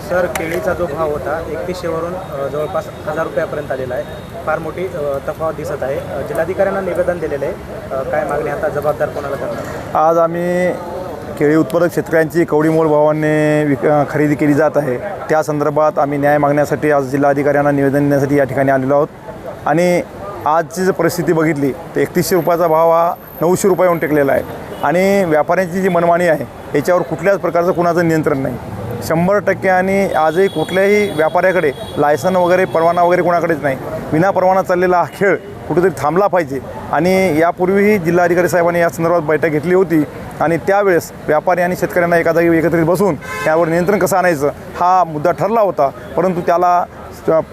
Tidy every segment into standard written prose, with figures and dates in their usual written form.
Sir, केळीचा जो भाव होता 3100 वरून जवळपास 1000 रुपयापर्यंत आलेला आहे. फार मोठी तफावत दिसत आहे. जिल्हाधिकाऱ्यांना निवेदन दिलेले आहे. काय मागणी आता जबाबदार कोणाला करणार? आज आम्ही केळी उत्पादक शेतकऱ्यांची कवडीमोल भावाने खरेदी केली जात आहे. त्या संदर्भात आम्ही न्याय मागण्यासाठी आज जिल्हाधिकाऱ्यांना निवेदन देण्यासाठी या ठिकाणी आलेलो आहोत. आणि आजची जर परिस्थिती बघितली तर 3100 रुपयाचा भाव हा 900 रुपयाहून टेकलेला आहे. आणि व्यापाऱ्यांची जी मनमानी आहे याच्यावर कुठल्याच प्रकारचं कुणाचं नियंत्रण नाही. 100% आणि आजही कुठल्याही व्यापाऱ्याकडे लायसन वगैरे परवाना वगैरे कोणाकडेच नाही. विना परवाना चाललेला हा खेळ कुठेतरी थांबला पाहिजे. आणि यापूर्वीही जिल्हाधिकारी साहेबांनी या संदर्भात बैठक घेतली होती आणि त्यावेळेस व्यापारी आणि शेतकऱ्यांना एका जागी एकत्रित बसून त्यावर नियंत्रण कसं आणायचं हा मुद्दा ठरला होता. परंतु त्याला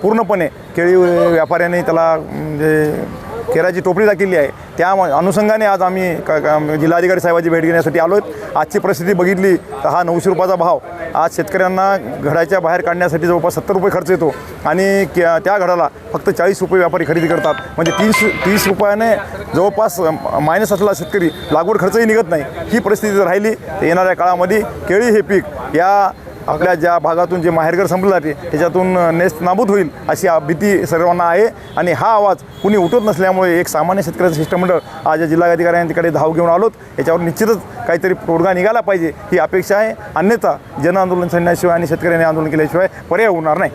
पूर्णपणे केळी व्यापाऱ्यांनी त्याला म्हणजे केराची टोपली दाखवली आहे. त्या अनुषंगाने आज आम्ही जिल्हाधिकारी साहेबांची भेट घेण्यासाठी आलो आहेत. आजची परिस्थिती बघितली तर हा 900 रुपयाचा भाव आज शेतकऱ्यांना घडाच्या बाहेर काढण्यासाठी जवळपास 70 रुपये खर्च येतो आणि त्या घडाला फक्त 40 रुपये व्यापारी खरेदी करतात. म्हणजे 30 रुपयाने जवळपास मायनस असलेला शेतकरी लागवड खर्चही निघत नाही. ही परिस्थिती जर राहिली तर येणाऱ्या काळामध्ये केळी हे पीक या आपल्या ज्या भागातून जे माहेरघर संपलं जाते त्याच्यातून नेस्त नाबूद होईल अशी भीती सर्वांना आहे. आणि हा आवाज कुणी उठवत नसल्यामुळे एक सामान्य शेतकऱ्याचं शिष्टमंडळ आज या जिल्हाधिकाऱ्यांकडे धाव घेऊन आलोत. याच्यावर निश्चितच काहीतरी तोडगा निघाला पाहिजे ही अपेक्षा आहे. अन्यथा जनआंदोलन छेडण्याशिवाय आणि शेतकऱ्यांनी आंदोलन केल्याशिवाय पर्याय होणार नाही.